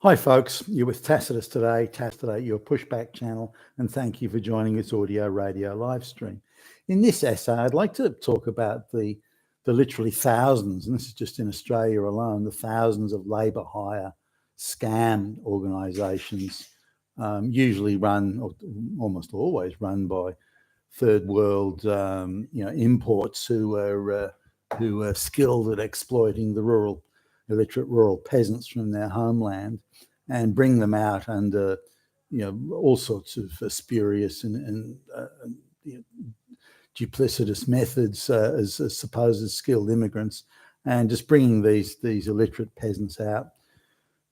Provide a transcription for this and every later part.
Hi, folks. You're with Tacitus today. Tacitus, your pushback channel, and thank you for joining this audio radio live stream. In this essay, I'd like to talk about the literally thousands, and this is just in Australia alone, the thousands of labour hire scam organisations, usually run, or almost always run by third world, imports who are skilled at exploiting the illiterate rural peasants from their homeland and bring them out under, all sorts of spurious and duplicitous methods as supposed skilled immigrants, and just bringing these illiterate peasants out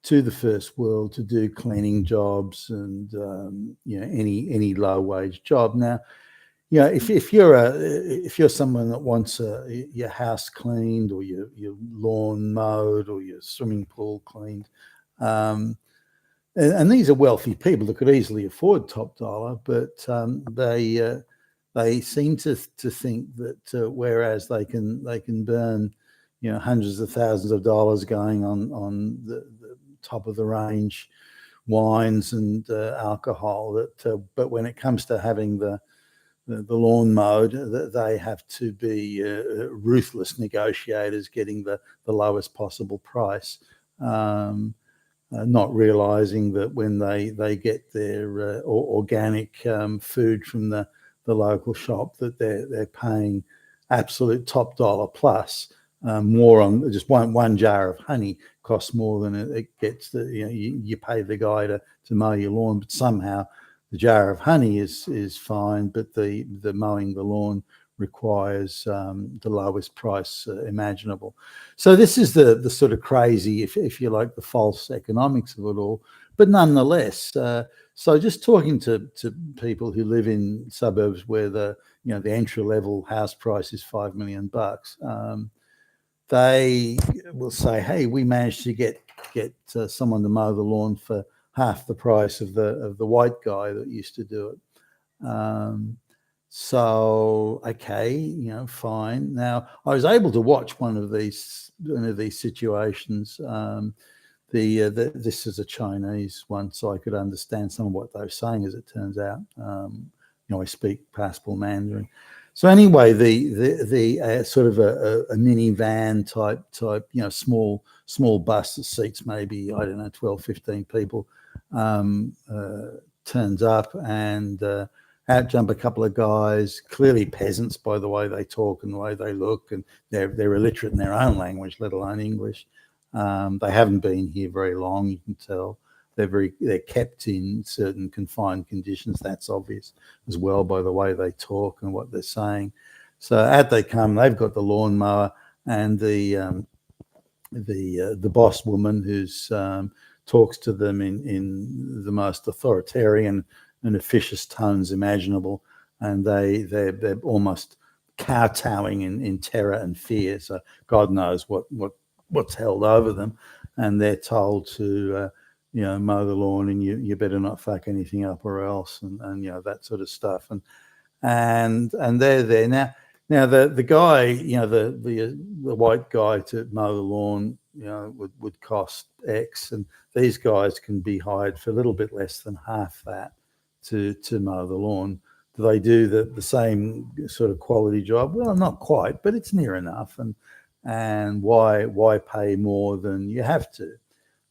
to the first world to do cleaning jobs and any low wage job. Now, if you're someone that wants your house cleaned or your lawn mowed or your swimming pool cleaned, and these are wealthy people that could easily afford top dollar, but they seem to think that whereas they can burn hundreds of thousands of dollars going on the top of the range wines and alcohol, but when it comes to having the lawn mowed, they have to be ruthless negotiators, getting the lowest possible price, not realizing that when they get their organic food from the local shop, that they're paying absolute top dollar plus. More on just one jar of honey costs more than it gets. You pay the guy to mow your lawn, but somehow the jar of honey is fine, but the mowing the lawn requires the lowest price imaginable. So this is the sort of crazy, if you like, the false economics of it all. But nonetheless, so just talking to people who live in suburbs where the entry level house price is $5 million, they will say, "Hey, we managed to get someone to mow the lawn for half the price of the white guy that used to do it." So okay, fine. Now I was able to watch one of these situations. This is a Chinese one, so I could understand some of what they were saying. As it turns out, I speak passable Mandarin. So anyway, the sort of a minivan type, small bus that seats maybe, I don't know, 12, 15 people, turns up, and out jump a couple of guys, clearly peasants by the way they talk and the way they look, and they're illiterate in their own language, let alone English. They haven't been here very long, you can tell. They're kept in certain confined conditions. That's obvious as well by the way they talk and what they're saying. So out they come. They've got the lawnmower, and the boss woman who's talks to them in the most authoritarian and officious tones imaginable, and they're almost kowtowing in terror and fear. So God knows what's held over them, and they're told to mow the lawn, and you better not fuck anything up or else, and that sort of stuff, and they're there now. Now the guy, the white guy to mow the lawn, would cost X, and these guys can be hired for a little bit less than half that to mow the lawn. Do they do the same sort of quality job? Well, not quite, but it's near enough, and why pay more than you have to?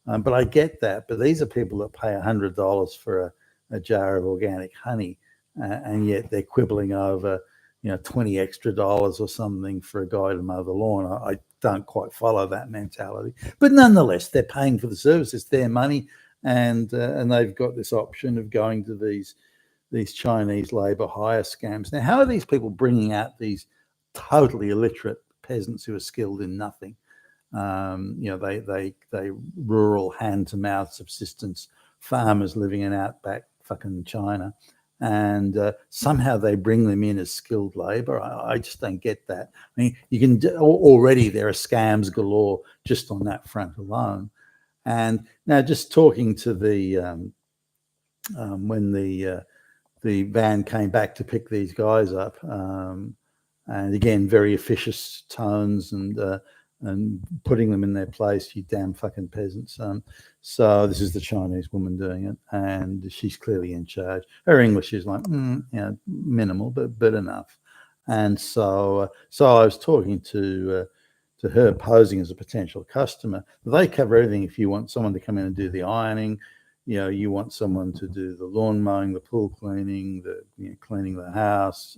But I get that. But these are people that pay $100 for a jar of organic honey, and yet they're quibbling over, $20 extra or something for a guy to mow the lawn. I don't quite follow that mentality. But nonetheless, they're paying for the service. It's their money, and they've got this option of going to these Chinese labour hire scams. Now, how are these people bringing out these totally illiterate peasants who are skilled in nothing? They rural hand-to-mouth subsistence farmers living in outback fucking China, and somehow they bring them in as skilled labor. I just don't get that. I mean, you can already there are scams galore just on that front alone. And now, just talking to when the van came back to pick these guys up, and again, very officious tones, and and putting them in their place, you damn fucking peasants. So this is the Chinese woman doing it, and she's clearly in charge. Her English is like, minimal, but enough. And so I was talking to her, posing as a potential customer. They cover everything. If you want someone to come in and do the ironing, you want someone to do the lawn mowing, the pool cleaning, cleaning the house,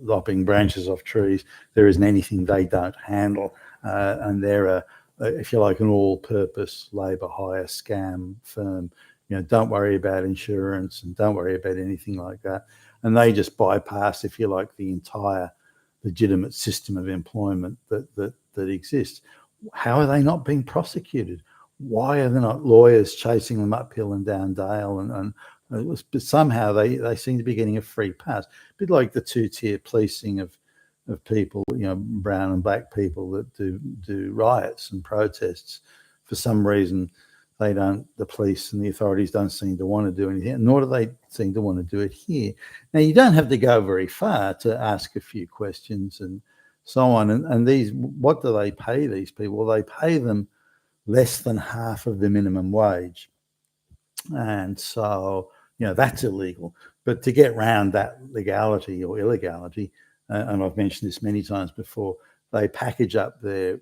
lopping branches off trees. There isn't anything they don't handle, and they're if you like, an all-purpose labour hire scam firm. Don't worry about insurance and don't worry about anything like that. And they just bypass, if you like, the entire legitimate system of employment that exists. How are they not being prosecuted? Why are there not lawyers chasing them uphill and down dale? But somehow they seem to be getting a free pass. A bit like the two-tier policing of people, brown and black people that do riots and protests. For some reason, the police and the authorities don't seem to want to do anything, nor do they seem to want to do it here. Now, you don't have to go very far to ask a few questions and so on. And these, what do they pay these people? Well, they pay them less than half of the minimum wage. And so, that's illegal. But to get around that legality or illegality, and I've mentioned this many times before, they package up their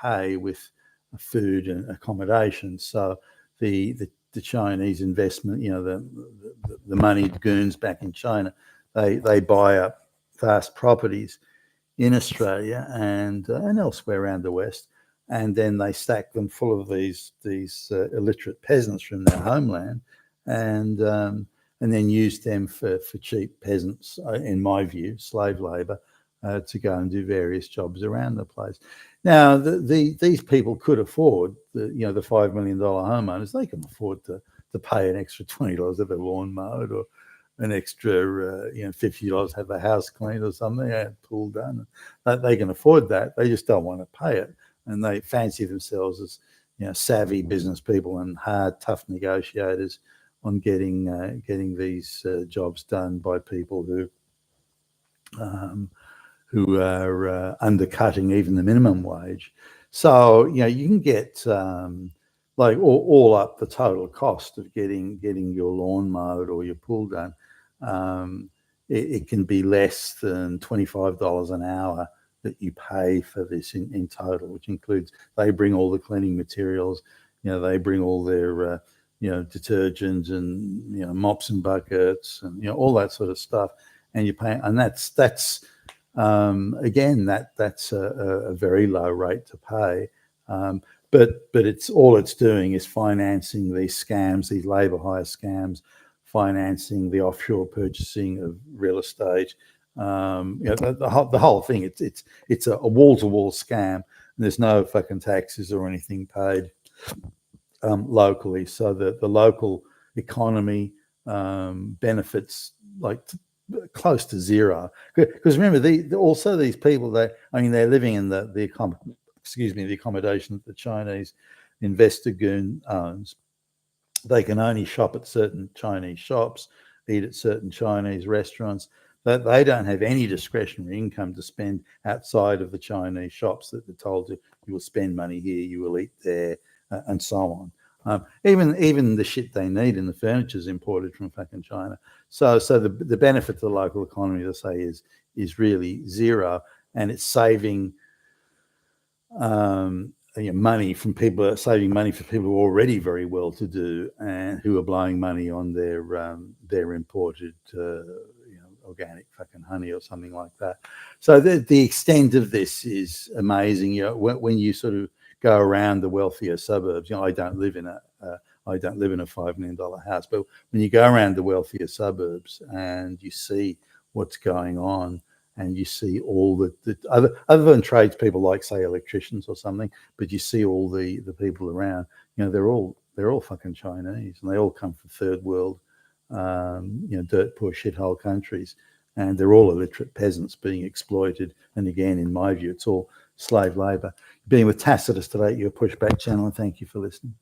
pay with food and accommodation. So the Chinese investment, the moneyed goons back in China, they buy up vast properties in Australia and elsewhere around the West, and then they stack them full of these illiterate peasants from their homeland, and then use them for cheap peasants, in my view, slave labour, to go and do various jobs around the place. Now, these people could afford the $5 million homeowners. They can afford to pay an extra $20 to have their lawn mowed, or an extra $50 to have the house cleaned or something, pool done. They can afford that. They just don't want to pay it, and they fancy themselves as savvy business people and hard, tough negotiators on getting these jobs done by people who are undercutting even the minimum wage. So you can get like all up the total cost of getting your lawn mowed or your pool done. It can be less than $25 an hour that you pay for this in total, which includes, they bring all the cleaning materials, they bring all their detergents and mops and buckets and all that sort of stuff, and you pay, and that's again that's a very low rate to pay, but it's doing is financing these scams, these labour hire scams, financing the offshore purchasing of real estate. The whole thing, it's a wall-to-wall scam, and there's no fucking taxes or anything paid locally, so that the local economy benefits like close to zero. Because remember, also these people, they're living in the accommodation that the Chinese investor goon owns. They can only shop at certain Chinese shops, eat at certain Chinese restaurants. That they don't have any discretionary income to spend outside of the Chinese shops that they're told you will spend money here, you will eat there, and so on. Even the shit they need in the furniture is imported from fucking China. So the benefit to the local economy, to say, is really zero, and it's saving money from people, saving money for people who are already very well to do and who are blowing money on their imported organic fucking honey or something like that. So the extent of this is amazing. When you sort of go around the wealthier suburbs, I don't live in a $5 million house, but when you go around the wealthier suburbs and you see what's going on, and you see all the other than tradespeople like, say, electricians or something, but you see all the people around, they're all fucking Chinese, and they all come from third world, dirt poor shithole countries, and they're all illiterate peasants being exploited. And again, in my view, it's all slave labour. Being with Tacitus today, your Pushback channel, and thank you for listening.